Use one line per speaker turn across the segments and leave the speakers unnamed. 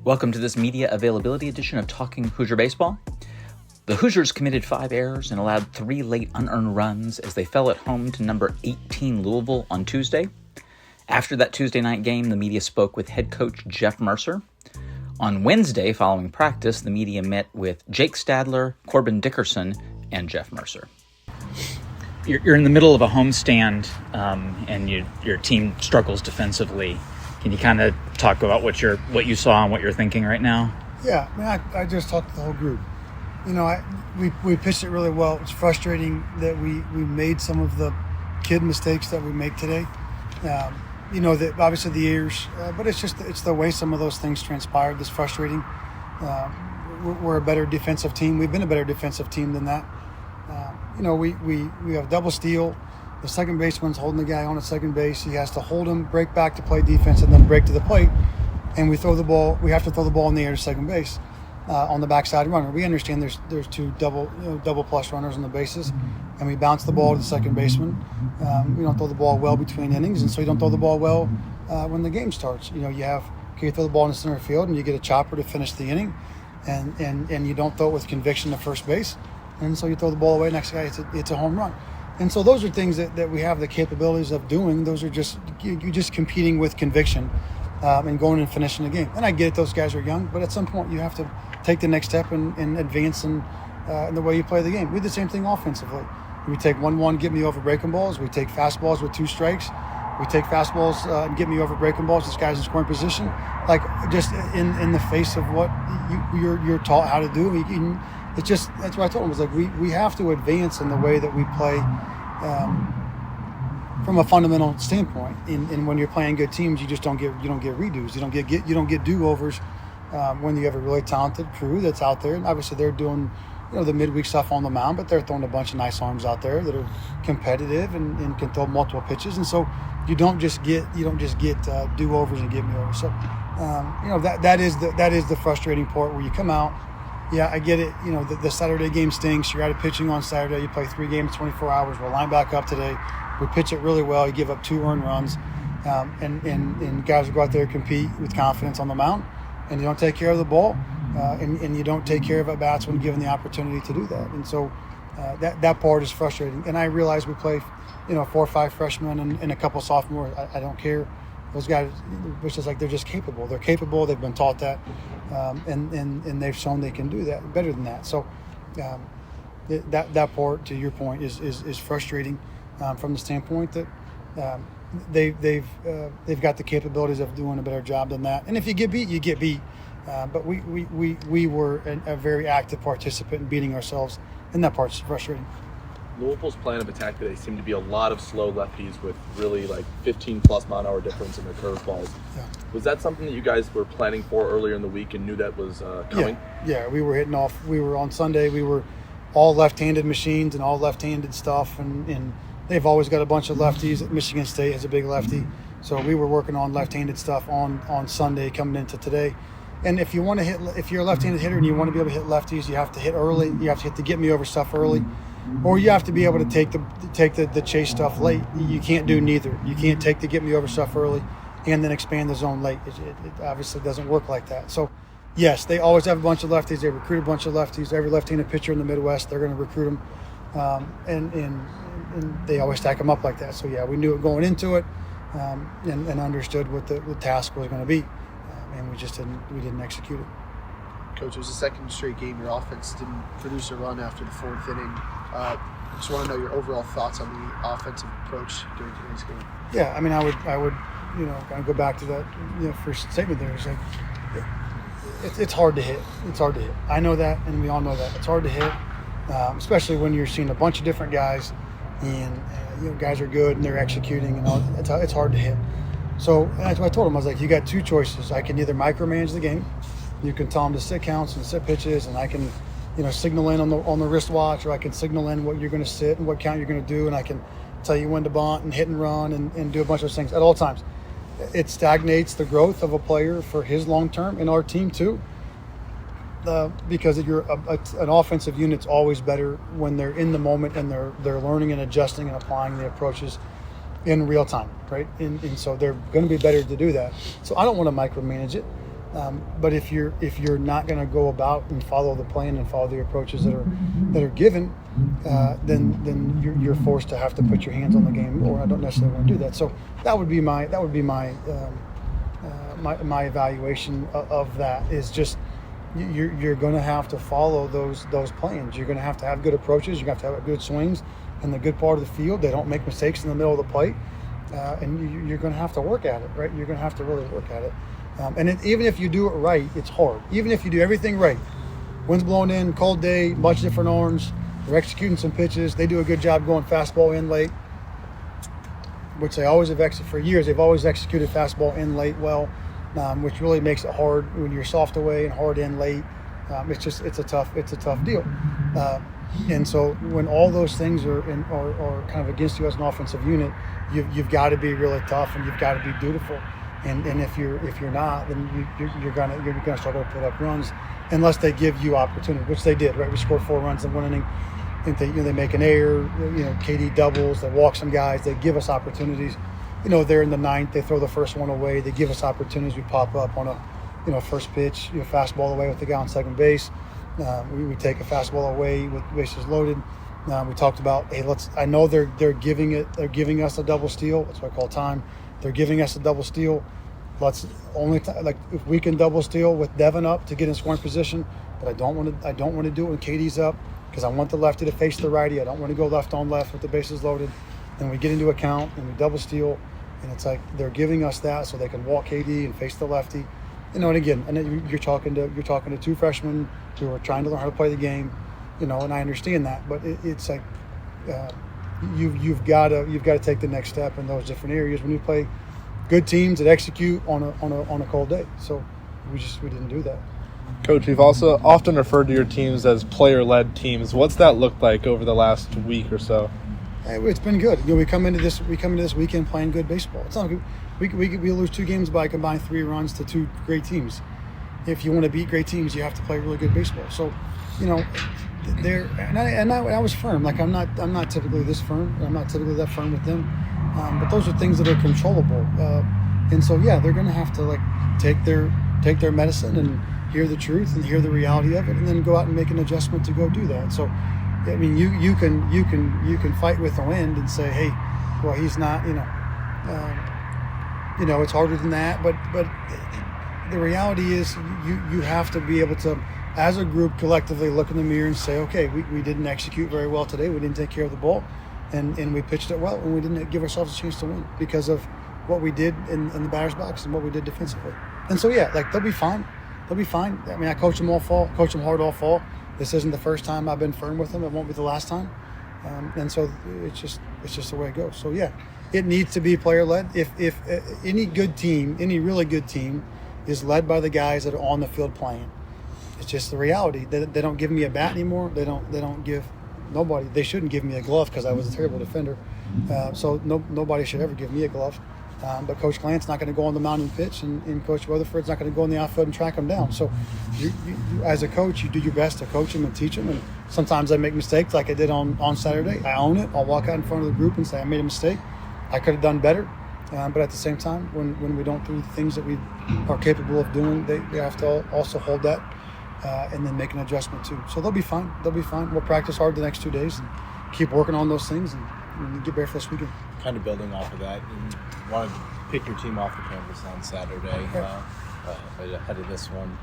Welcome to this media availability edition of Talking Hoosier Baseball. The Hoosiers committed 5 errors and allowed 3 late unearned runs as they fell at home to number 18 Louisville on Tuesday. After that Tuesday night game, the media spoke with head coach Jeff Mercer. On Wednesday, following practice, the media met with Jake Stadler, Corbin Dickerson, and Jeff Mercer. You're in the middle of a homestand, and your team struggles defensively. Can you kind of talk about what you saw and what you're thinking right now?
Yeah, I mean, I just talked to the whole group. You know, we pitched it really well. It's frustrating that we made some of the kid mistakes that we make today. You know, that obviously the errors, but it's the way some of those things transpired that's frustrating. We're a better defensive team. We've been a better defensive team than that. You know, we have double steal. The second baseman's holding the guy on at second base. He has to hold him, break back to play defense, and then break to the plate. And we throw the ball. We have to throw the ball in the air to second base on the backside runner. We understand there's 2 double plus runners on the bases, and we bounce the ball to the second baseman. We don't throw the ball well between innings, and so you don't throw the ball well when the game starts. You know, you throw the ball in the center field, and you get a chopper to finish the inning, and you don't throw it with conviction to first base, and so you throw the ball away. Next guy, it's a home run. And so those are things that we have the capabilities of doing. Those are you're just competing with conviction and going and finishing the game. And I get it, those guys are young, but at some point you have to take the next step and advance in the way you play the game. We do the same thing offensively. We take 1-1, get me over breaking balls. We take fastballs with 2 strikes. We take fastballs and get me over breaking balls. This guy's in scoring position. Like, just in the face of what you're taught how to do. It's just, that's what I told him, was like, we have to advance in the way that we play from a fundamental standpoint. And when you're playing good teams, you don't get redos. You don't get do-overs when you have a really talented crew that's out there. And obviously they're doing, you know, the midweek stuff on the mound, but they're throwing a bunch of nice arms out there that are competitive and can throw multiple pitches. And so you don't just get do-overs and get me over. So you know, that is the frustrating part, where you come out. Yeah, I get it. You know, the Saturday game stinks. You're out of pitching on Saturday. You play 3 games, 24 hours. We'll line back up today. We pitch it really well. You give up 2 earned runs. And guys will go out there and compete with confidence on the mound. And you don't take care of the ball. And you don't take care of at-bats when given the opportunity to do that. And so that part is frustrating. And I realize we play, you know, 4 or 5 freshmen and a couple sophomores. I don't care. Those guys, it's just like they're just capable. They're capable. They've been taught that. And they've shown they can do that better than that. So that part, to your point, is frustrating from the standpoint that they've got the capabilities of doing a better job than that. And if you get beat, you get beat. But we were a very active participant in beating ourselves, and that part's frustrating.
Louisville's plan of attack today seemed to be a lot of slow lefties with really like 15-plus mile-an-hour difference in their curveballs. Yeah. Was that something that you guys were planning for earlier in the week and knew that was coming?
Yeah, we were hitting off. We were on Sunday. We were all left-handed machines and all left-handed stuff, and they've always got a bunch of lefties. Michigan State has a big lefty, so we were working on left-handed stuff on Sunday coming into today. And if you're a left-handed hitter and you want to be able to hit lefties, you have to hit early. You have to hit the get-me-over stuff early. Or you have to be able to take the chase stuff late. You can't do neither. You can't take the get-me-over stuff early and then expand the zone late. It obviously doesn't work like that. So, yes, they always have a bunch of lefties. They recruit a bunch of lefties. Every left-handed pitcher in the Midwest, they're going to recruit them. And they always stack them up like that. So, yeah, we knew it going into it and understood what the task was going to be. And we didn't execute it.
Coach, it was the second straight game your offense didn't produce a run after the 4th inning. Just want to know your overall thoughts on the offensive approach during today's game.
Yeah, I mean, I would, you know, kind of go back to that, you know, first statement there. It's like, it's hard to hit. It's hard to hit. I know that, and we all know that. It's hard to hit, especially when you're seeing a bunch of different guys, and you know, guys are good and they're executing, and all. It's hard to hit. So that's what I told him. I was like, you got 2 choices. I can either micromanage the game. You can tell them to sit counts and sit pitches, and I can, you know, signal in on the wristwatch, or I can signal in what you're going to sit and what count you're going to do, and I can tell you when to bunt and hit and run and do a bunch of things at all times. It stagnates the growth of a player for his long term, and our team too, because an offensive unit's always better when they're in the moment and they're learning and adjusting and applying the approaches in real time, right? And so they're going to be better to do that. So I don't want to micromanage it. But if you're not going to go about and follow the plan and follow the approaches that are given, then you're forced to have to put your hands on the game, or I don't necessarily want to do that. So that would be my my evaluation of that is just you're going to have to follow those plans. You're going to have good approaches. You're going to have good swings in the good part of the field. They don't make mistakes in the middle of the plate, and you're going to have to work at it, right? You're going to have to really work at it. Even if you do it right, it's hard. Even if you do everything right, wind's blowing in, cold day, much different arms, they're executing some pitches. They do a good job going fastball in late, which they always have executed for years. They've always executed fastball in late well, which really makes it hard when you're soft away and hard in late. It's a tough deal. And so when all those things are kind of against you as an offensive unit, you've got to be really tough and you've got to be dutiful. And if you're not, then you're gonna struggle to put up runs unless they give you opportunity, which they did. Right, we scored 4 runs in one inning. I think they make an error. KD doubles. They walk some guys. They give us opportunities. They're in the 9th. They throw the first one away. They give us opportunities. We pop up on a first pitch, fastball away with the guy on second base. We take a fastball away with bases loaded. We talked about, hey, I know they're giving us a double steal. That's what I call time. They're giving us a double steal. Let's if we can double steal with Devin up to get in scoring position, but I don't want to do it when KD's up because I want the lefty to face the righty. I don't want to go left on left with the bases loaded. And we get into a count and we double steal, and it's like they're giving us that so they can walk KD and face the lefty. And again, you're talking to 2 freshmen who are trying to learn how to play the game, and I understand that, but it's like you've got to take the next step in those different areas when you play good teams that execute on a cold day. So we didn't do that.
Coach, you've also often referred to your teams as player-led teams. What's that looked like over the last week or so?
It's been good. We come into this weekend playing good baseball. It's not good. We lose 2 games by combined 3 runs to 2 great teams. If you want to beat great teams, you have to play really good baseball. So, I was firm. Like I'm not typically this firm. I'm not typically that firm with them. But those are things that are controllable. And so they're going to have to take their medicine and hear the truth and hear the reality of it, and then go out and make an adjustment to go do that. So, I mean, you can fight with the wind and say, hey, well, he's not. It's harder than that. But the reality is, you have to be able to, as a group, collectively look in the mirror and say, okay, we didn't execute very well today. We didn't take care of the ball, and we pitched it well, and we didn't give ourselves a chance to win because of what we did in the batter's box and what we did defensively. And so, they'll be fine. They'll be fine. I mean, I coach them all fall, coach them hard all fall. This isn't the first time I've been firm with them. It won't be the last time. And so it's just the way it goes. So, it needs to be player-led. If any good team, any really good team, is led by the guys that are on the field playing, it's just the reality. They don't give me a bat anymore. They don't give nobody. They shouldn't give me a glove because I was a terrible defender. So nobody should ever give me a glove. But Coach Glant's not going to go on the mound and pitch, and Coach Weatherford's not going to go in the outfield and track them down. So you as a coach, you do your best to coach them and teach them. And sometimes I make mistakes like I did on Saturday. I own it. I'll walk out in front of the group and say I made a mistake. I could have done better. But at the same time, when we don't do the things that we are capable of doing, they have to also hold that and then make an adjustment too. So they'll be fine. They'll be fine. We'll practice hard the next 2 days and keep working on those things and get better for this weekend.
Kind of building off of that, you wanted to pick your team off the campus on Saturday ahead of this one.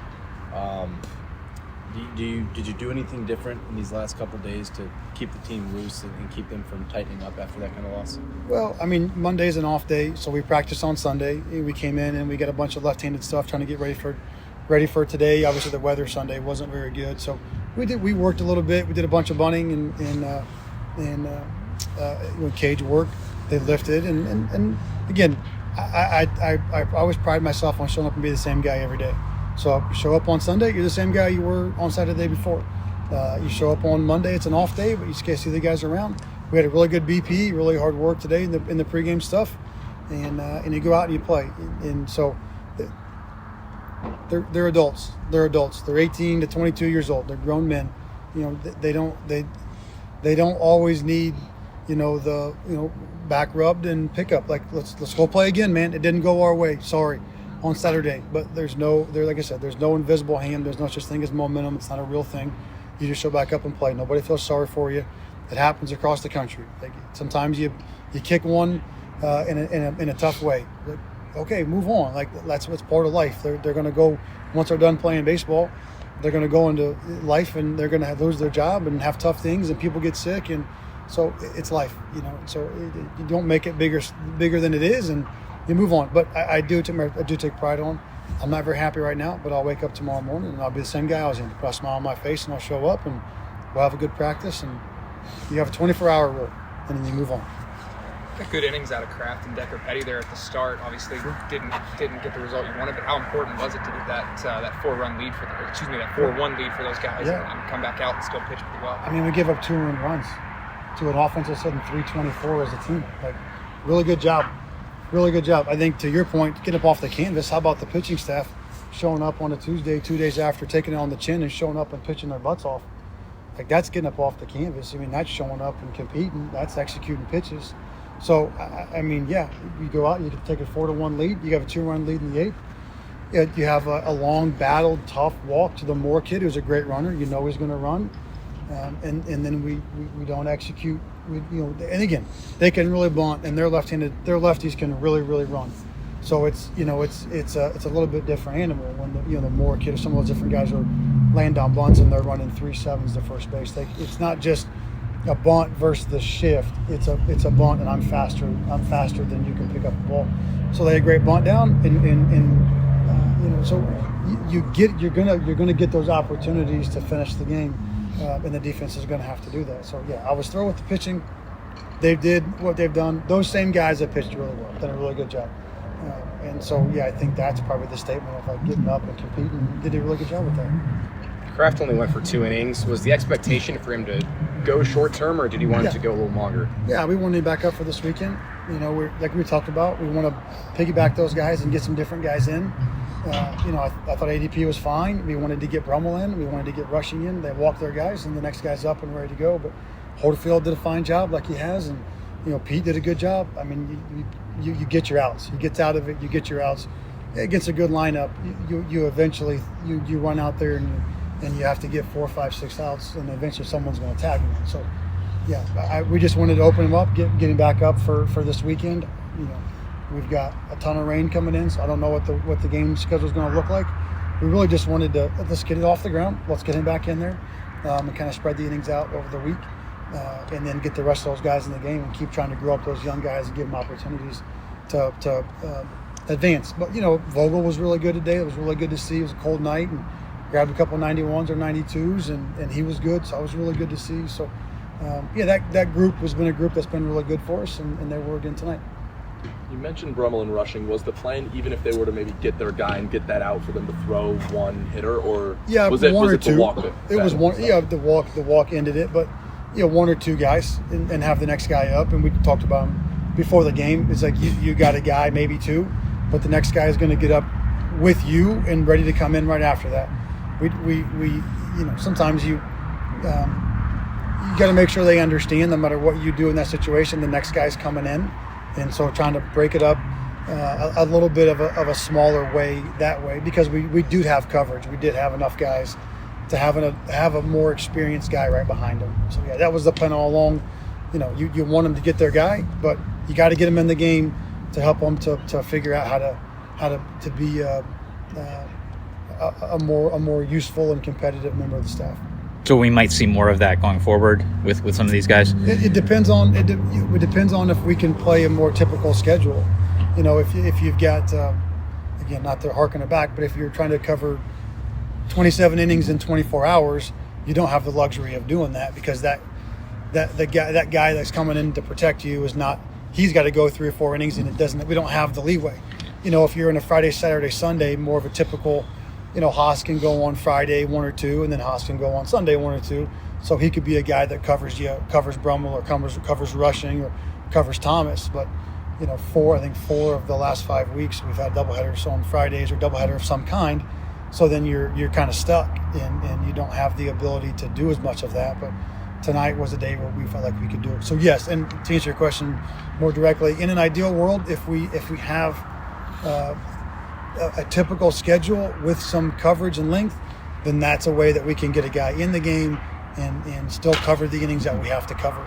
Did you do anything different in these last couple of days to keep the team loose and keep them from tightening up after that kind of loss?
Well, I mean, Monday's an off day, so we practiced on Sunday. We came in and we got a bunch of left-handed stuff trying to get ready for today. Obviously, the weather Sunday wasn't very good, so we worked a little bit. We did a bunch of bunting and when cage work. They lifted, and again, I always pride myself on showing up and be the same guy every day. So you show up on Sunday, you're the same guy you were on Saturday before. You show up on Monday, it's an off day, but you just can't see the guys around. We had a really good BP, really hard work today in the pregame stuff, and you go out and you play. And so they're adults. They're adults. They're 18 to 22 years old. They're grown men. They don't always need back rubbed and pick up. Like let's go play again, man. It didn't go our way. Sorry. on Saturday. But like I said, there's no invisible hand. There's no such thing as momentum. It's not a real thing. You just show back up and play. Nobody feels sorry for you. It happens across the country. Like, sometimes you kick one in a tough way. Like, okay, move on. Like, that's what's part of life. They're going to go, once they're done playing baseball, they're going to go into life and they're going to lose their job and have tough things and people get sick, and so it's life, So you don't make it bigger than it is, and you move on. But I do take pride on. I'm not very happy right now, but I'll wake up tomorrow morning and I'll be the same guy I was in. Put a smile on my face and I'll show up and we'll have a good practice, and you have a 24-hour rule and then you move on.
Good innings out of Kraft and Decker Petty there at the start. Obviously, didn't get the result you wanted, but how important was it to get that 4-1 lead that 4-1 lead for those guys and come back out and still pitch pretty well?
I mean, we give up 2 earned runs to an offense that said 324 as a team. Like, really good job. Really good job. I think, to your point, get up off the canvas. How about the pitching staff showing up on a Tuesday, 2 days after taking it on the chin and showing up and pitching their butts off? Like, that's getting up off the canvas. I mean, that's showing up and competing. That's executing pitches. So, I mean, you go out, you can take a 4-1 lead. You have a 2-run lead in the 8th. You have a long, battled, tough walk to the Moore kid, who's a great runner. You know he's going to run. And then we don't execute. And again, they can really bunt, and their lefties can really, really run. So it's a little bit different animal when the Moore kid or some of those different guys are laying down bunts and they're running 3.7s to first base. It's not just a bunt versus the shift. It's a bunt, and I'm faster than you can pick up the ball. So they had a great bunt down, and so you're gonna get those opportunities to finish the game, and the defense is gonna have to do that. So I was thrilled with the pitching. They did what they've done. Those same guys that pitched really well, done a really good job. And so I think that's probably the statement of like getting up and competing. Did a really good job with that.
Kraft only went for 2 innings. Was the expectation for him to go short term, or did he want it to go a little longer? Yeah,
we wanted him back up for this weekend. Like we talked about, we want to piggyback those guys and get some different guys in. I thought ADP was fine. We wanted to get Brummel in. We wanted to get Rushing in. They walked their guys, and the next guy's up and ready to go. But Holyfield did a fine job, like he has, and Pete did a good job. I mean, you get your outs. He gets out of it. You get your outs against a good lineup. You eventually you run out there and you have to get 4, 5, 6 outs, and eventually someone's going to tag him. So, we just wanted to open him up, get him back up for this weekend. We've got a ton of rain coming in, so I don't know what the game schedule is going to look like. We really just wanted to let's get it off the ground. Let's get him back in there and kind of spread the innings out over the week, and then get the rest of those guys in the game and keep trying to grow up those young guys and give them opportunities to advance. But Vogel was really good today. It was really good to see. It was a cold night, and grabbed a couple 91s or 92s, and he was good. So it was really good to see. So that group has been a group that's been really good for us, and they were again tonight.
You mentioned Brummel and Rushing. Was the plan, even if they were to maybe get their guy and get that out, for them to throw one hitter, or was it the walk?
It was one. The walk ended it, but 1 or 2 guys and have the next guy up. And we talked about him before the game. It's like you got a guy, maybe 2, but the next guy is going to get up with you and ready to come in right after that. We sometimes you got to make sure they understand, no matter what you do in that situation, the next guy's coming in. And so trying to break it up a little bit of a smaller way that way, because we do have coverage. We did have enough guys to have a more experienced guy right behind them. So that was the plan all along. You want them to get their guy, but you got to get them in the game to help them to figure out how to be a more useful and competitive member of the staff.
So we might see more of that going forward with some of these guys.
It depends on if we can play a more typical schedule. If you've got again, not to harken it back, but if you're trying to cover 27 innings in 24 hours, you don't have the luxury of doing that, because that guy that's coming in to protect you is not. He's got to go 3 or 4 innings, and we don't have the leeway. If you're in a Friday, Saturday, Sunday, more of a typical. Haas can go on Friday 1 or 2, and then Haas can go on Sunday 1 or 2. So he could be a guy that covers Brummel, or covers Rushing, or covers Thomas. But 4 of the last 5 weeks we've had doubleheaders on Fridays, or doubleheader of some kind. So then you're kind of stuck, and you don't have the ability to do as much of that. But tonight was a day where we felt like we could do it. So yes, and to answer your question more directly, in an ideal world, if we have a typical schedule with some coverage and length, then that's a way that we can get a guy in the game and still cover the innings that we have to cover.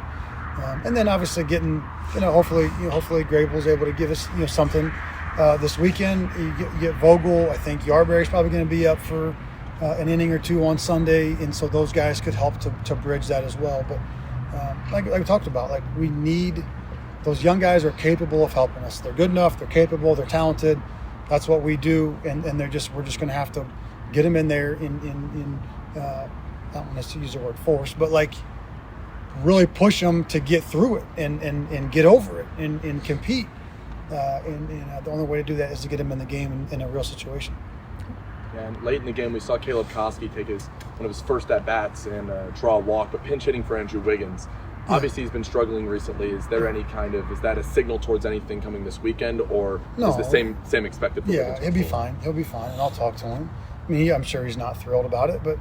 And then obviously getting, hopefully Grable's able to give us, something this weekend. You get Vogel. I think Yarberry's probably going to be up for an inning or two on Sunday, and so those guys could help to bridge that as well. But like we talked about, like we need those young guys are capable of helping us. They're good enough. They're capable. They're talented. That's what we do, and we're just going to have to get them in there in I don't want to use the word force, but like really push them to get through it and get over it and compete. And the only way to do that is to get them in the game in a real situation.
And late in the game, we saw Caleb Koski take one of his first at-bats and draw a walk, but pinch hitting for Andrew Wiggins. Obviously, he's been struggling recently. Is there is that a signal towards anything coming this weekend, or is the same expected for Wiggins?
He'll be fine. He'll be fine, and I'll talk to him. I mean, I'm sure he's not thrilled about it, but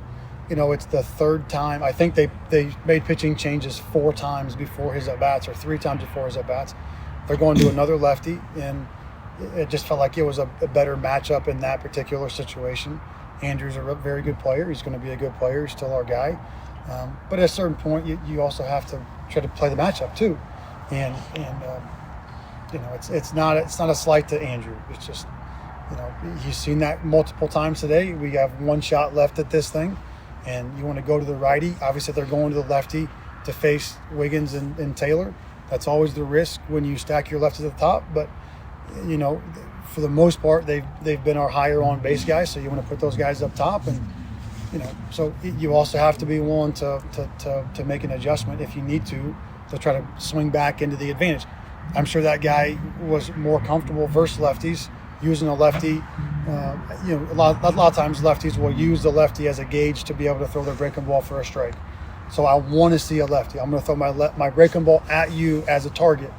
it's the third time. I think they made pitching changes 4 times before his at-bats, or 3 times before his at-bats. They're going to another lefty, and it just felt like it was a better matchup in that particular situation. Andrew's a very good player. He's going to be a good player. He's still our guy. But at a certain point, you also have to try to play the matchup too. And it's not a slight to Andrew. It's just, he's seen that multiple times today. We have 1 shot left at this thing, and you want to go to the righty. Obviously, they're going to the lefty to face Wiggins and Taylor. That's always the risk when you stack your lefties at the top. But, for the most part, they've been our higher on base guys. So you want to put those guys up top, and so you also have to be willing to make an adjustment if you need to try to swing back into the advantage. I'm sure that guy was more comfortable versus lefties using a lefty. A lot of times lefties will use the lefty as a gauge to be able to throw their breaking ball for a strike. So I want to see a lefty. I'm going to throw my breaking ball at you as a target.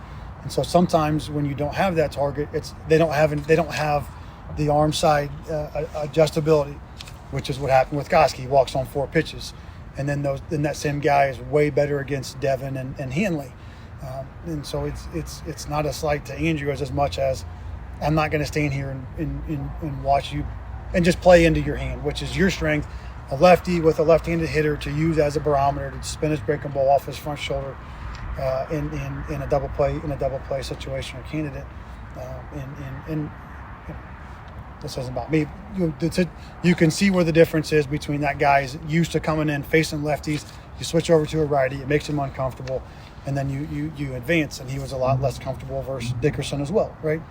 And so sometimes when you don't have that target, they don't have the arm side adjustability, which is what happened with Koski. He walks on 4 pitches, and then that same guy is way better against Devin and Hanley. And so it's not a slight to Andrew as much as I'm not going to stand here and watch you and just play into your hand, which is your strength. A lefty with a left-handed hitter to use as a barometer to spin his breaking ball off his front shoulder in a double play situation or candidate. And this isn't about me. You can see where the difference is between that guy's used to coming in facing lefties. You switch over to a righty, it makes him uncomfortable, and then you advance. And he was a lot less comfortable versus Dickerson as well, right?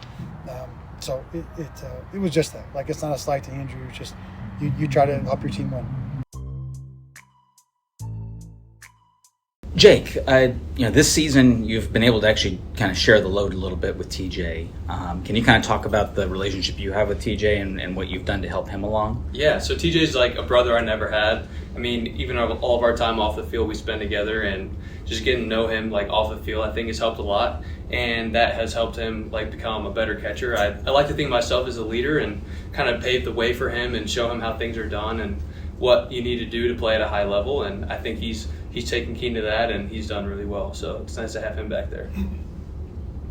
So it was just that. Like, it's not a slight to Andrew. It's just you try to help your team win.
Jake, this season you've been able to actually kind of share the load a little bit with TJ. Can you kind of talk about the relationship you have with TJ and what you've done to help him along?
Yeah, so TJ's like a brother I never had. I mean, even all of our time off the field we spend together, and just getting to know him like off the field I think has helped a lot, and that has helped him like become a better catcher. I like to think of myself as a leader and kind of pave the way for him and show him how things are done and what you need to do to play at a high level, and I think he's taken keen to that, and he's done really well. So it's nice to have him back there.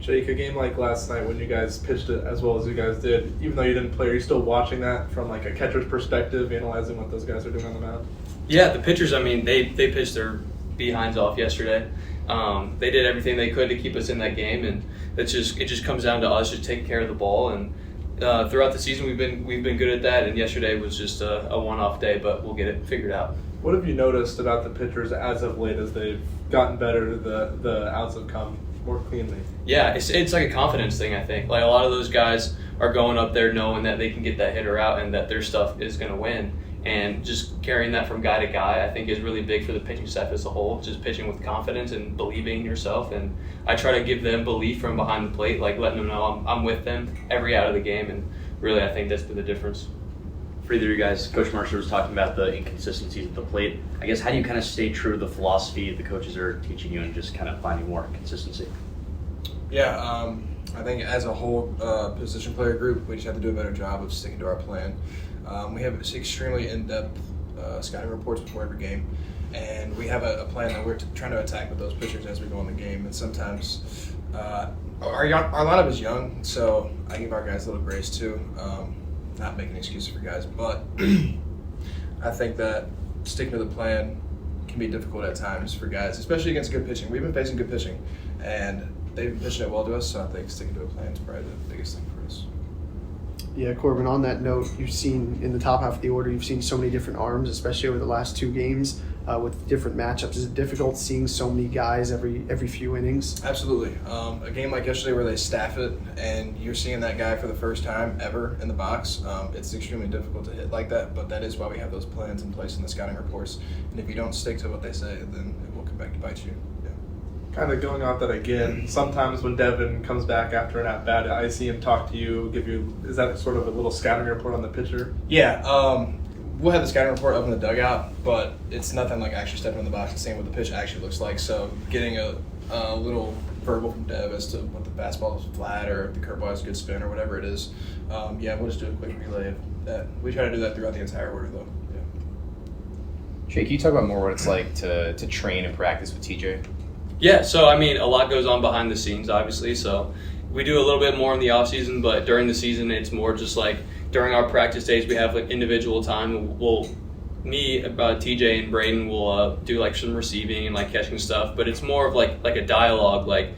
Jake, a game like last night when you guys pitched it as well as you guys did, even though you didn't play, are you still watching that from like a catcher's perspective, analyzing what those guys are doing on the mound?
Yeah, the pitchers, I mean, they pitched their behinds off yesterday. They did everything they could to keep us in that game, and it just comes down to us just taking care of the ball. And throughout the season, we've been good at that. And yesterday was just a one-off day, but we'll get it figured out.
What have you noticed about the pitchers as of late as they've gotten better? The outs have come more cleanly.
Yeah, it's like a confidence thing. I think like a lot of those guys are going up there knowing that they can get that hitter out and that their stuff is going to win. And just carrying that from guy to guy, I think, is really big for the pitching staff as a whole. Just pitching with confidence and believing in yourself. And I try to give them belief from behind the plate, like letting them know I'm with them every out of the game. And really, I think that's been the difference.
For either of you guys, Coach Mercer was talking about the inconsistencies at the plate. I guess, how do you kind of stay true to the philosophy the coaches are teaching you and just kind of finding more consistency?
Yeah, I think as a whole position player group, we just have to do a better job of sticking to our plan. We have extremely in-depth scouting reports before every game, and we have a plan that we're trying to attack with those pitchers as we go in the game. And sometimes our lineup is young, so I give our guys a little grace too. not making excuses for guys, but I think that sticking to the plan can be difficult at times for guys, especially against good pitching. We've been facing good pitching, and they've been pitching it well to us, so I think sticking to a plan is probably the biggest thing for us.
Yeah, Corbin, on that note, you've seen in the top half of the order, you've seen so many different arms, especially over the last 2 games with different matchups. Is it difficult seeing so many guys every few innings?
Absolutely. A game like yesterday where they staff it and you're seeing that guy for the first time ever in the box, it's extremely difficult to hit like that, but that is why we have those plans in place in the scouting reports. And if you don't stick to what they say, then it will come back to bite you.
Kind of going off that again, sometimes when Devin comes back after an at-bat, I see him talk to you, is that sort of a little scouting report on the pitcher?
Yeah, we'll have the scouting report up in the dugout, but it's nothing like actually stepping in the box and seeing what the pitch actually looks like. So getting a little verbal from Dev as to what the fastball is flat or if the curveball has a good spin or whatever it is. We'll just do a quick relay of that. We try to do that throughout the entire order, though. Yeah.
Jake, can you talk about more what it's like to train and practice with TJ?
Yeah, so I mean, a lot goes on behind the scenes, obviously. So we do a little bit more in the off season, but during the season, it's more just like during our practice days, we have like individual time. TJ and Braden will do like some receiving and like catching stuff, but it's more of like a dialogue. Like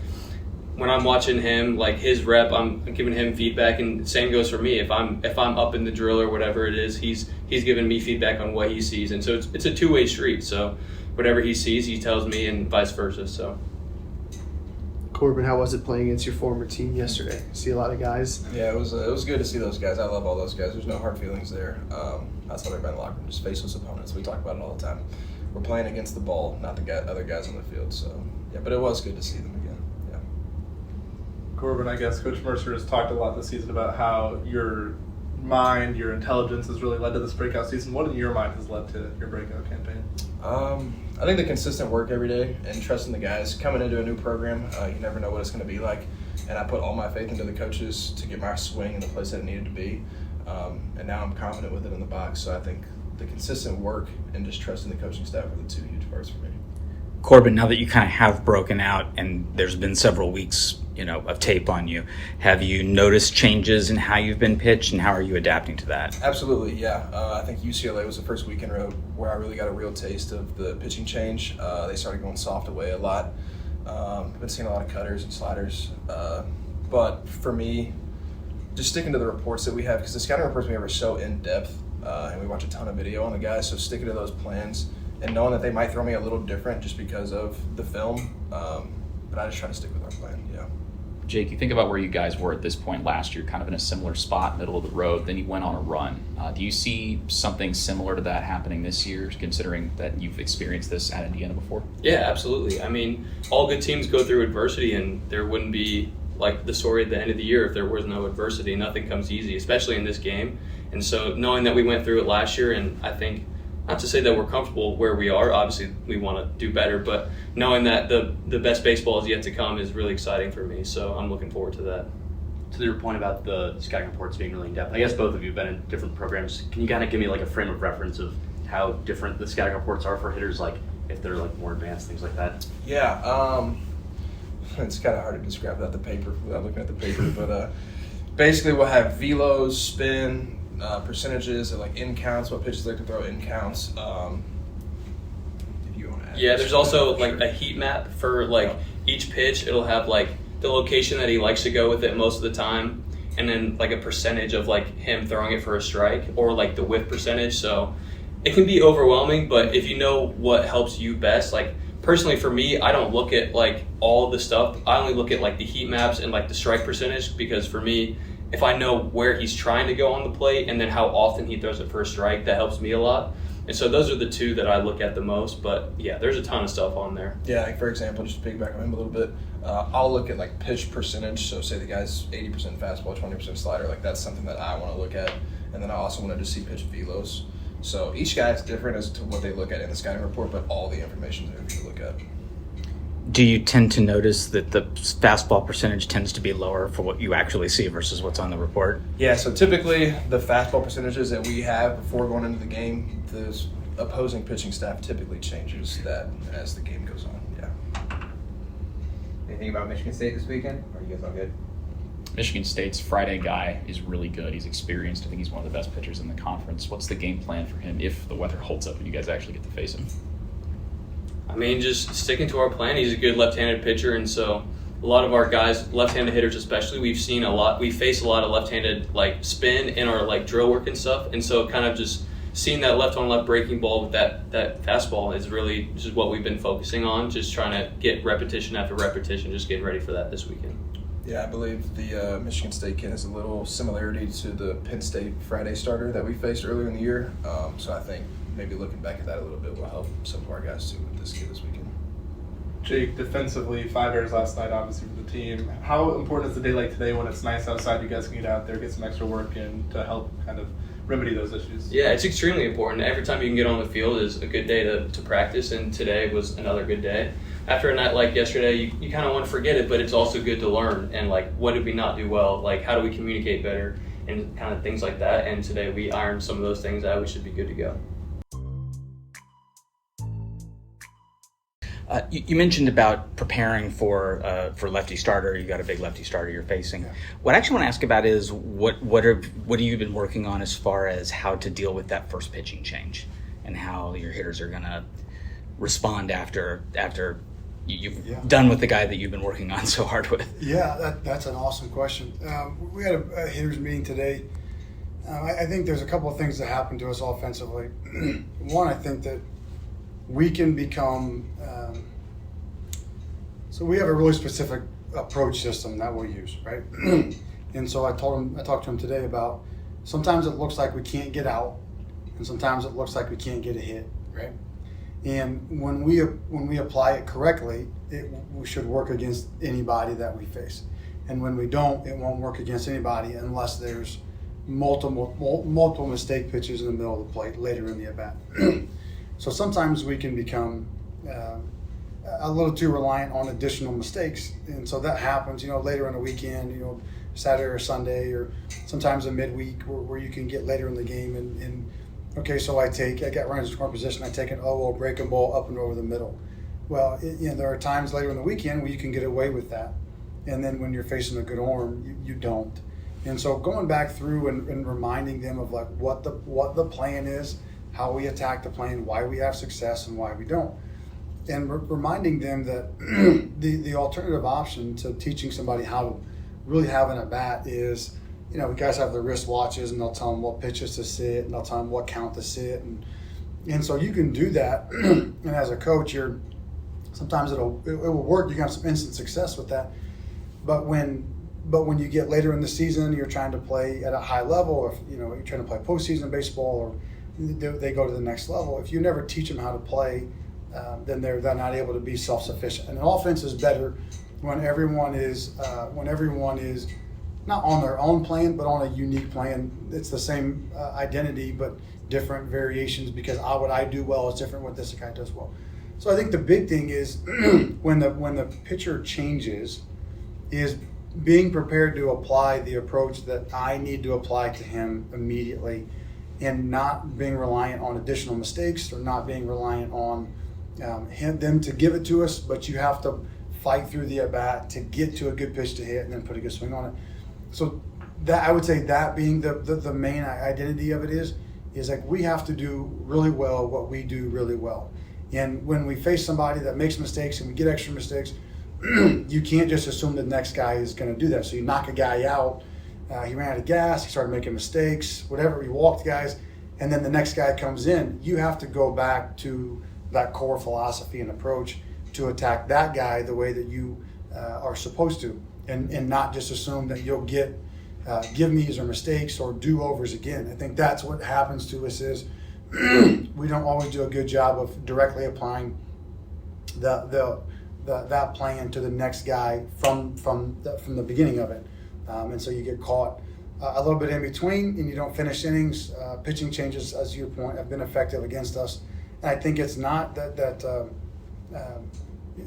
when I'm watching him, like his rep, I'm giving him feedback, and same goes for me. If I'm up in the drill or whatever it is, he's giving me feedback on what he sees, and so it's a two-way street. So whatever he sees, he tells me, and vice versa. So,
Corbin, how was it playing against your former team yesterday? See a lot of guys.
Yeah, it was good to see those guys. I love all those guys. There's no hard feelings there. I tell everybody in the locker room, just faceless opponents. We talk about it all the time. We're playing against the ball, not the other guys on the field. So yeah, but it was good to see them again. Yeah.
Corbin, I guess Coach Mercer has talked a lot this season about how your mind, your intelligence has really led to this breakout season. What in your mind has led to your breakout campaign?
I think the consistent work every day and trusting the guys. Coming into a new program, you never know what it's going to be like. And I put all my faith into the coaches to get my swing in the place that it needed to be. And now I'm confident with it in the box. So I think the consistent work and just trusting the coaching staff are the 2 huge parts for me.
Corbin, now that you kind of have broken out and there's been several weeks, of tape on you, have you noticed changes in how you've been pitched, and how are you adapting to that?
Absolutely, yeah. I think UCLA was the first week in a row where I really got a real taste of the pitching change. They started going soft away a lot. I've been seeing a lot of cutters and sliders. But for me, just sticking to the reports that we have, because the scouting reports we have are so in-depth, and we watch a ton of video on the guys, so sticking to those plans and knowing that they might throw me a little different just because of the film, but I just try to stick with our plan, yeah.
Jake, you think about where you guys were at this point last year, kind of in a similar spot, middle of the road, then you went on a run. Do you see something similar to that happening this year, considering that you've experienced this at Indiana before?
Yeah, absolutely. I mean, all good teams go through adversity, and there wouldn't be like the story at the end of the year if there was no adversity. Nothing comes easy, especially in this game. And so knowing that we went through it last year, and I think, not to say that we're comfortable where we are, obviously we want to do better, but knowing that the best baseball is yet to come is really exciting for me, so I'm looking forward to that.
To your point about the scouting reports being really in-depth, I guess both of you have been in different programs. Can you kind of give me like a frame of reference of how different the scouting reports are for hitters, like if they're like more advanced, things like that?
Yeah, it's kind of hard to describe without looking at the paper, but basically we'll have velos, spin, percentages of like in counts, what pitches they can throw in counts. If you want to add.
Yeah, there's also like a heat map for like each pitch. It'll have like the location that he likes to go with it most of the time, and then like a percentage of like him throwing it for a strike, or like the whiff percentage. So it can be overwhelming, but if you know what helps you best, like personally for me, I don't look at like all the stuff. I only look at like the heat maps and like the strike percentage, because for me, if I know where he's trying to go on the plate and then how often he throws it for a strike, that helps me a lot. And so those are the two that I look at the most. But yeah, there's a ton of stuff on there.
Yeah, like for example, just to piggyback on him a little bit, I'll look at like pitch percentage. So say the guy's 80% fastball, 20% slider, like that's something that I want to look at. And then I also want to just see pitch velos. So each guy is different as to what they look at in the scouting report, but all the information is there for you to look at.
Do you tend to notice that the fastball percentage tends to be lower for what you actually see versus what's on the report?
Yeah, so typically the fastball percentages that we have before going into the game, the opposing pitching staff typically changes that as the game goes on, yeah.
Anything about Michigan State this weekend? Or are you guys all good?
Michigan State's Friday guy is really good. He's experienced. I think he's one of the best pitchers in the conference. What's the game plan for him if the weather holds up and you guys actually get to face him?
I mean, just sticking to our plan. He's a good left-handed pitcher, and so a lot of our guys, left-handed hitters especially, we face a lot of left-handed like spin in our like drill work and stuff, and so kind of just seeing that left-on-left breaking ball with that fastball is really just what we've been focusing on, just trying to get repetition after repetition, just getting ready for that this weekend.
Yeah, I believe the Michigan State kid has a little similarity to the Penn State Friday starter that we faced earlier in the year. So I think maybe looking back at that a little bit will help some of our guys too with this kid this weekend.
Jake, defensively, 5 errors last night, obviously, for the team. How important is a day like today when it's nice outside, you guys can get out there, get some extra work in to help kind of remedy those issues?
Yeah, it's extremely important. Every time you can get on the field is a good day to practice, and today was another good day. After a night like yesterday, you kind of want to forget it, but it's also good to learn. And, like, what did we not do well? Like, how do we communicate better? And kind of things like that. And today we ironed some of those things out. We should be good to go.
You mentioned about preparing for lefty starter. You got a big lefty starter you're facing. Yeah. What I actually want to ask about is what have you been working on as far as how to deal with that first pitching change and how your hitters are going to respond after you've done with the guy that you've been working on so hard with.
Yeah, that's an awesome question. We had a hitters meeting today. I think there's a couple of things that happen to us offensively. One, I think that we can become so we have a really specific approach system that we'll use, right? And so I talked to him today about sometimes it looks like we can't get out, and sometimes it looks like we can't get a hit, right? And when we apply it correctly, we should work against anybody that we face. And when we don't, it won't work against anybody unless there's multiple mistake pitches in the middle of the plate later in the at-bat. So sometimes we can become a little too reliant on additional mistakes, and so that happens, later in the weekend, Saturday or Sunday, or sometimes a midweek where you can get later in the game. And okay, so I got runners in scoring position. I take an breaking ball up and over the middle. Well, there are times later in the weekend where you can get away with that, and then when you're facing a good arm, you don't. And so going back through and reminding them of like what the plan is, how we attack the plan, why we have success and why we don't. And reminding them that the alternative option to teaching somebody how to really have an at-bat is, guys have their wristwatches and they'll tell them what pitches to sit and they'll tell them what count to sit. And so you can do that. And as a coach, sometimes it will work. You can have some instant success with that. But when you get later in the season, you're trying to play at a high level, or you're trying to play postseason baseball, or they go to the next level. If you never teach them how to play, then they're not able to be self-sufficient. And an offense is better when everyone is not on their own plan, but on a unique plan. It's the same identity, but different variations, because what I do well is different what this guy does well. So I think the big thing is when the pitcher changes, is being prepared to apply the approach that I need to apply to him immediately, and not being reliant on additional mistakes, or not being reliant on them to give it to us, but you have to fight through the at-bat to get to a good pitch to hit and then put a good swing on it. So that, I would say, that being the main identity of it is like we have to do really well what we do really well. And when we face somebody that makes mistakes and we get extra mistakes, you can't just assume the next guy is going to do that. So you knock a guy out, he ran out of gas, he started making mistakes, whatever, he walked guys, and then the next guy comes in. You have to go back to that core philosophy and approach to attack that guy the way that you are supposed to, and not just assume that you'll get give me's or mistakes or do-overs again. I think that's what happens to us is we don't always do a good job of directly applying that plan to the next guy from the beginning of it, and so you get caught a little bit in between, and you don't finish innings. Pitching changes, as your point, have been effective against us. And I think it's not that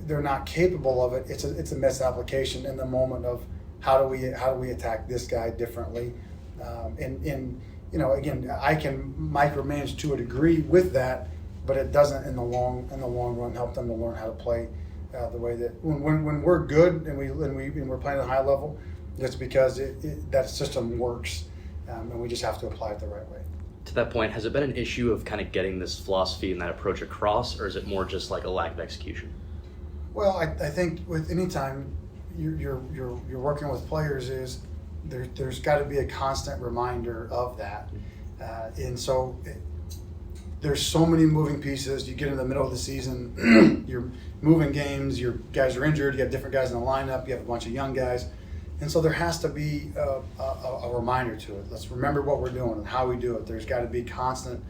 they're not capable of it. It's a misapplication in the moment of how do we attack this guy differently. And again, I can micromanage to a degree with that, but it doesn't in the long run help them to learn how to play the way that when we're good and we're playing at a high level, just because that system works, and we just have to apply it the right way.
To that point, has it been an issue of kind of getting this philosophy and that approach across, or is it more just like a lack of execution?
Well, I think with any time you're working with players, is there's got to be a constant reminder of that, and so there's so many moving pieces. You get in the middle of the season, you're moving games, your guys are injured, you have different guys in the lineup, you have a bunch of young guys, and so there has to be a reminder to it. Let's remember what we're doing and how we do it. There's got to be constant.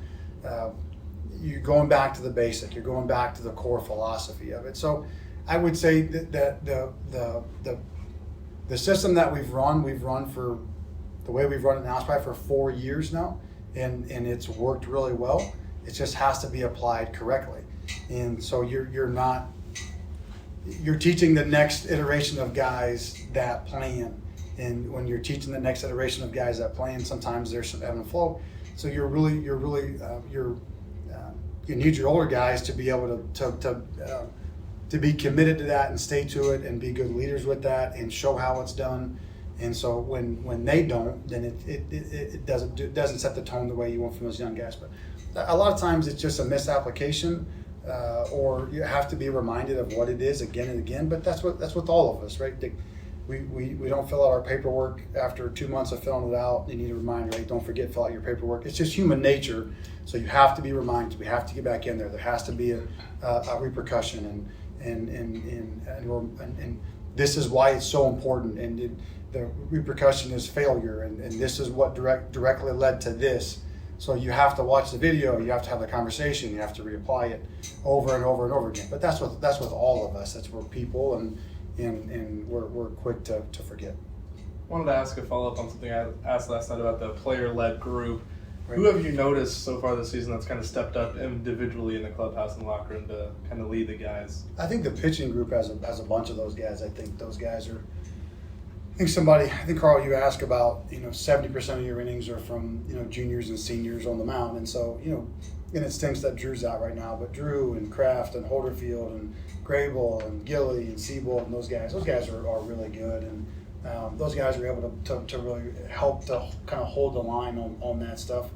You're going back to the basic. You're going back to the core philosophy of it. So I would say that the system that we've run for the way we've run it now is probably for 4 years now, and it's worked really well. It just has to be applied correctly, and so you're teaching the next iteration of guys that plan, and when you're teaching the next iteration of guys that plan, sometimes there's some ebb and flow. So you need your older guys to be able to be committed to that and stay to it and be good leaders with that and show how it's done. And so when they don't, then it doesn't set the tone the way you want from those young guys. But a lot of times it's just a misapplication, or you have to be reminded of what it is again and again. But that's with all of us, right? We don't fill out our paperwork after 2 months of filling it out. You need a reminder, hey, don't forget, fill out your paperwork. It's just human nature. So you have to be reminded. We have to get back in there. There has to be a repercussion, and this is why it's so important. And the repercussion is failure, and this is what directly led to this. So you have to watch the video, you have to have the conversation, you have to reapply it over and over and over again. But that's with all of us. That's we're people, and we're quick to forget.
I wanted to ask a follow-up on something I asked last night about the player-led group. Right. Who have you noticed so far this season that's kind of stepped up individually in the clubhouse and locker room to kind of lead the guys?
I think the pitching group has a bunch of those guys. I think those guys are. I think Carl, you asked about 70% of your innings are from juniors and seniors on the mound, and so and it stinks that Drew's out right now, but Drew and Kraft and Holderfield and Grable and Gilly and Seabold and those guys are really good, and those guys are able to really help to kind of hold the line on that stuff.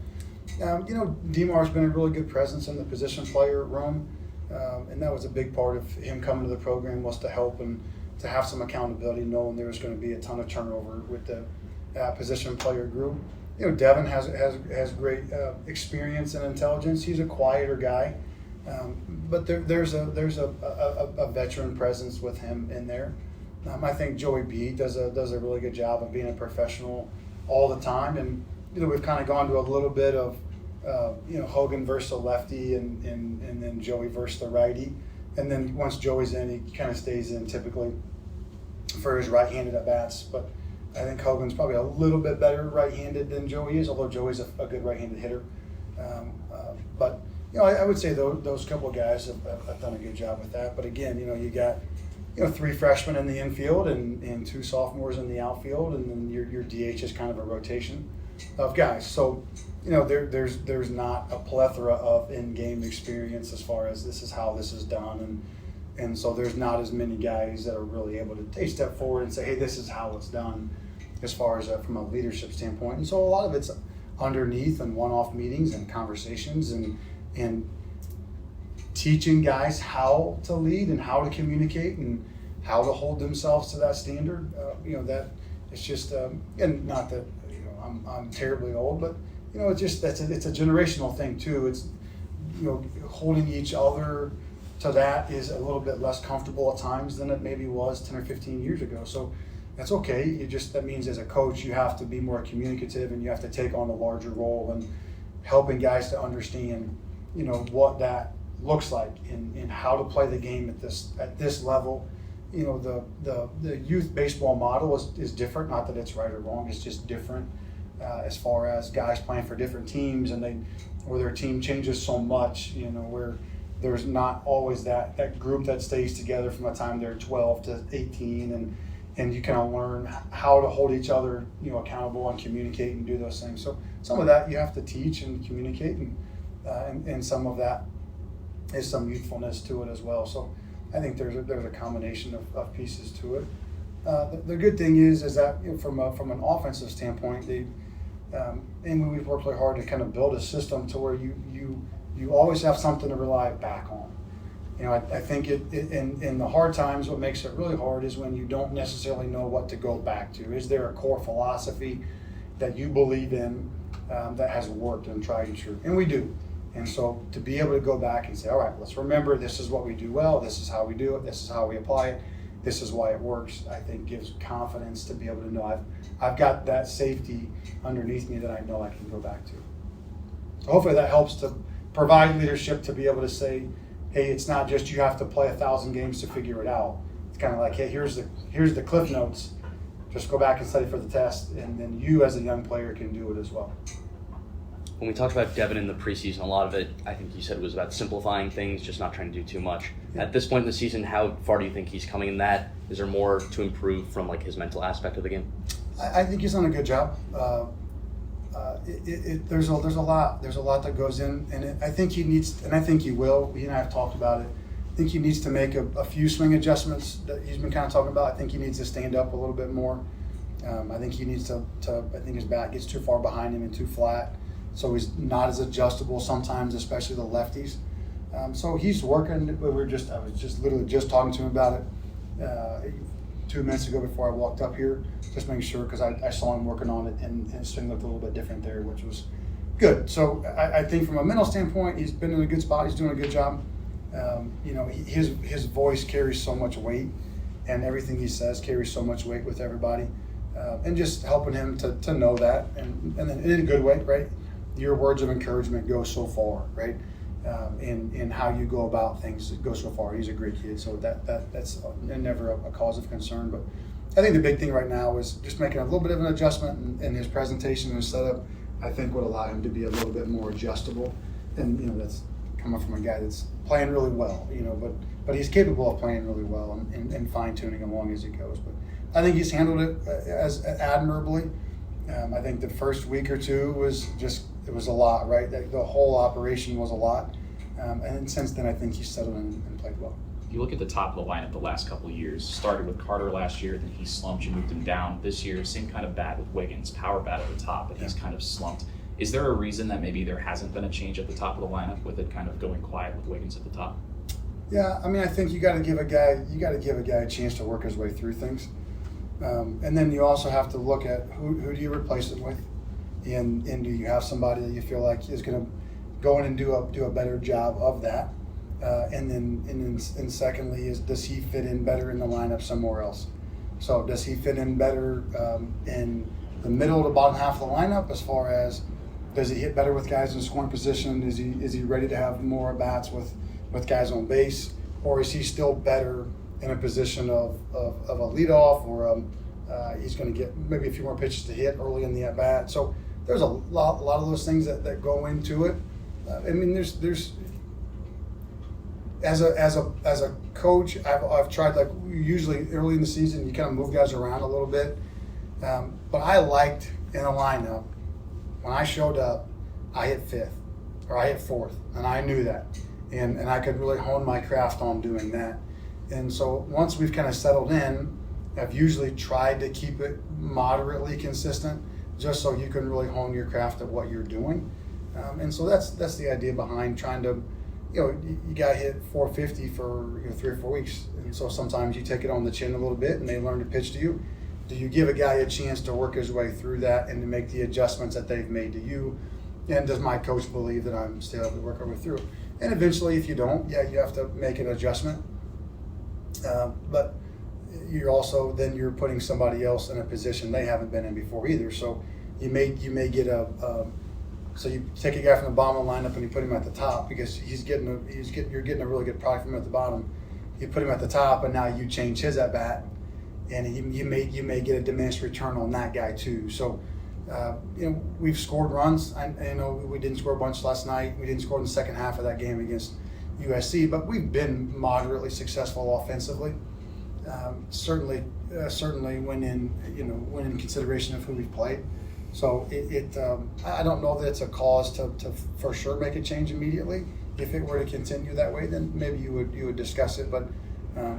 DeMar's been a really good presence in the position player room, and that was a big part of him coming to the program, was to help and to have some accountability, knowing there was going to be a ton of turnover with the position player group. Devin has great experience and intelligence. He's a quieter guy, but there's a veteran presence with him in there. I think Joey B does a really good job of being a professional all the time, and we've kind of gone to a little bit of Hogan versus the lefty, and then Joey versus the righty. And then once Joey's in, he kind of stays in typically for his right-handed at-bats. But I think Hogan's probably a little bit better right-handed than Joey is, although Joey's a good right-handed hitter. But I would say those couple of guys have done a good job with that. But again, you got 3 freshmen in the infield and 2 sophomores in the outfield, and then your DH is kind of a rotation of guys. So there's not a plethora of in-game experience as far as this is how this is done, and so there's not as many guys that are really able to take a step forward and say, hey, this is how it's done, as far as from a leadership standpoint. And so a lot of it's underneath and one-off meetings and conversations and teaching guys how to lead and how to communicate and how to hold themselves to that standard. That it's just and not that I'm terribly old, but it's just it's a generational thing too. It's holding each other to that is a little bit less comfortable at times than it maybe was 10 or 15 years ago. So that's okay. That means as a coach you have to be more communicative, and you have to take on a larger role in helping guys to understand what that looks like and how to play the game at this level. The youth baseball model is different. Not that it's right or wrong. It's just different. As far as guys playing for different teams, and where their team changes so much, where there's not always that group that stays together from the time they're 12 to 18, and you kind of learn how to hold each other accountable and communicate and do those things. So some of that you have to teach and communicate, and some of that is some youthfulness to it as well. So I think there's a combination of pieces to it. The good thing is that from an offensive standpoint, and we've worked really hard to kind of build a system to where you always have something to rely back on. I think in the hard times, what makes it really hard is when you don't necessarily know what to go back to. Is there a core philosophy that you believe in that has worked and tried and true? And we do. And so to be able to go back and say, all right, let's remember this is what we do well, this is how we do it, this is how we apply it, this is why it works, I think gives confidence to be able to know I've got that safety underneath me that I know I can go back to. So hopefully that helps to provide leadership to be able to say, hey, it's not just you have to play 1,000 games to figure it out. It's kind of like, hey, here's the cliff notes. Just go back and study for the test, and then you as a young player can do it as well.
When we talked about Devin in the preseason, a lot of it, I think you said, was about simplifying things, just not trying to do too much. Yeah. At this point in the season, how far do you think he's coming in that? Is there more to improve from like his mental aspect of the game?
I think he's done a good job. There's a lot that goes in, and I think he needs, and I think he will. He and I have talked about it. I think he needs to make a few swing adjustments that he's been kind of talking about. I think he needs to stand up a little bit more. I think he needs to I think his bat gets too far behind him and too flat, so he's not as adjustable sometimes, especially the lefties. So he's working. I was just literally talking to him about it 2 minutes ago before I walked up here, just making sure, because I saw him working on it, and his swing looked a little bit different there, which was good. So I think from a mental standpoint, he's been in a good spot. He's doing a good job. His voice carries so much weight, and everything he says carries so much weight with everybody, and just helping him to know that, and then in a good way, right? Your words of encouragement go so far, right? In how you go about things, it goes so far. He's a great kid, so that's never a cause of concern. But I think the big thing right now is just making a little bit of an adjustment in his presentation and his setup. I think would allow him to be a little bit more adjustable, and that's coming from a guy that's playing really well, but he's capable of playing really well and fine-tuning along as he goes. But I think he's handled it as admirably. I think the first week or two it was a lot, right? The whole operation was a lot. And since then, I think he's settled in and played well.
If you look at the top of the lineup the last couple of years, started with Carter last year, then he slumped, you moved him down. This year, same kind of bat with Wiggins, power bat at the top, but he's kind of slumped. Is there a reason that maybe there hasn't been a change at the top of the lineup with it kind of going quiet with Wiggins at the top?
Yeah, I mean, I think you got to give a guy a chance to work his way through things. And then you also have to look at who do you replace it with, and do you have somebody that you feel like is going to go in and do a better job of that, and secondly does he fit in better in the lineup somewhere else? So does he fit in better in the middle to bottom half of the lineup, as far as does he hit better with guys in scoring position? Is he ready to have more at bats with guys on base, or is he still better in a position of a leadoff, or he's going to get maybe a few more pitches to hit early in the at bat? So there's a lot of those things that go into it. I mean, there's as a coach, I've tried, like, usually early in the season you kind of move guys around a little bit, but I liked in a lineup when I showed up, I hit fifth or I hit fourth, and I knew that, and I could really hone my craft on doing that. And so once we've kind of settled in, I've usually tried to keep it moderately consistent, just so you can really hone your craft at what you're doing. And so that's the idea behind trying to, you got to hit 450 for 3 or 4 weeks. And so sometimes you take it on the chin a little bit and they learn to pitch to you. Do you give a guy a chance to work his way through that and to make the adjustments that they've made to you? And does my coach believe that I'm still able to work our way through? And eventually, if you don't, you have to make an adjustment. But you're also, then you're putting somebody else in a position they haven't been in before either. So you may get so you take a guy from the bottom of the lineup and you put him at the top because you're getting a really good product from him at the bottom. You put him at the top, and now you change his at bat, and you may get a diminished return on that guy too. So we've scored runs. I know we didn't score a bunch last night. We didn't score in the second half of that game against USC, but we've been moderately successful offensively. Certainly when in consideration of who we've played. So I don't know that it's a cause to for sure make a change immediately. If it were to continue that way, then maybe you would discuss it. But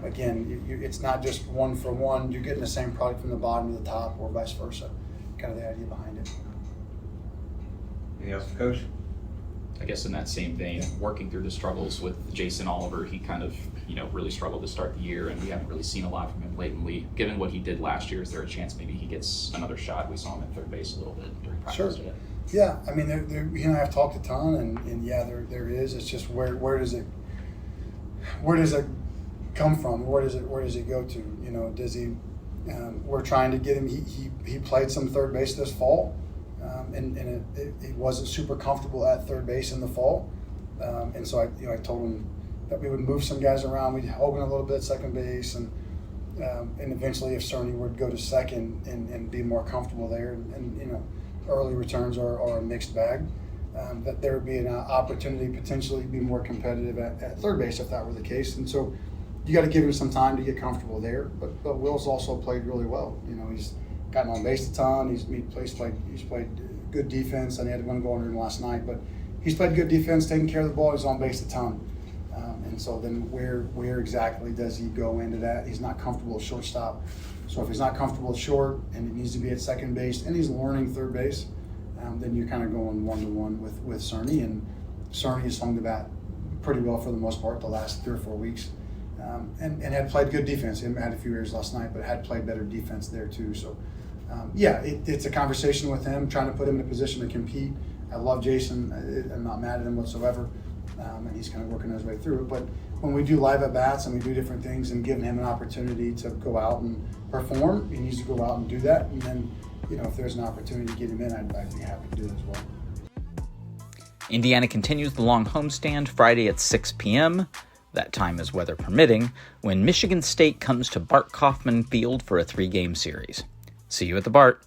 Again, it's not just one for one. You're getting the same product from the bottom to the top, or vice versa. Kind of the idea behind it.
Anything else, Coach?
I guess in that same vein, working through the struggles with Jason Oliver, he kind of, really struggled to start the year, and we haven't really seen a lot from him lately. Given what he did last year, is there a chance maybe he gets another shot? We saw him at third base a little bit during practice today.
Yeah, I mean, he and I have talked a ton, and there is. It's just where does it come from? Where does it go to? Does he? We're trying to get him. He played some third base this fall, and it wasn't super comfortable at third base in the fall, and so I told him that we would move some guys around. We'd Hogan a little bit at second base, and eventually if Cerny would go to second and be more comfortable there, and early returns are a mixed bag. That there would be an opportunity potentially to be more competitive at third base if that were the case. And so you got to give him some time to get comfortable there. But Will's also played really well. He's gotten on base a ton. He's played good defense. And he had one goal under him last night, but he's played good defense, taking care of the ball. He's on base a ton. And so then where exactly does he go into that? He's not comfortable at shortstop. So if he's not comfortable at short and he needs to be at second base and he's learning third base, then you're kind of going one-to-one with Cerny. And Cerny has hung the bat pretty well for the most part the last 3 or 4 weeks, and had played good defense. He had a few errors last night, but had played better defense there too. So, it's a conversation with him, trying to put him in a position to compete. I love Jason. I'm not mad at him whatsoever, and he's kind of working his way through it. But when we do live at-bats and we do different things and giving him an opportunity to go out and perform, he needs to go out and do that. And then, if there's an opportunity to get him in, I'd be happy to do it as well.
Indiana continues the long homestand Friday at 6 p.m. That time is weather permitting, when Michigan State comes to Bart Kaufman Field for a 3-game series. See you at the Bart.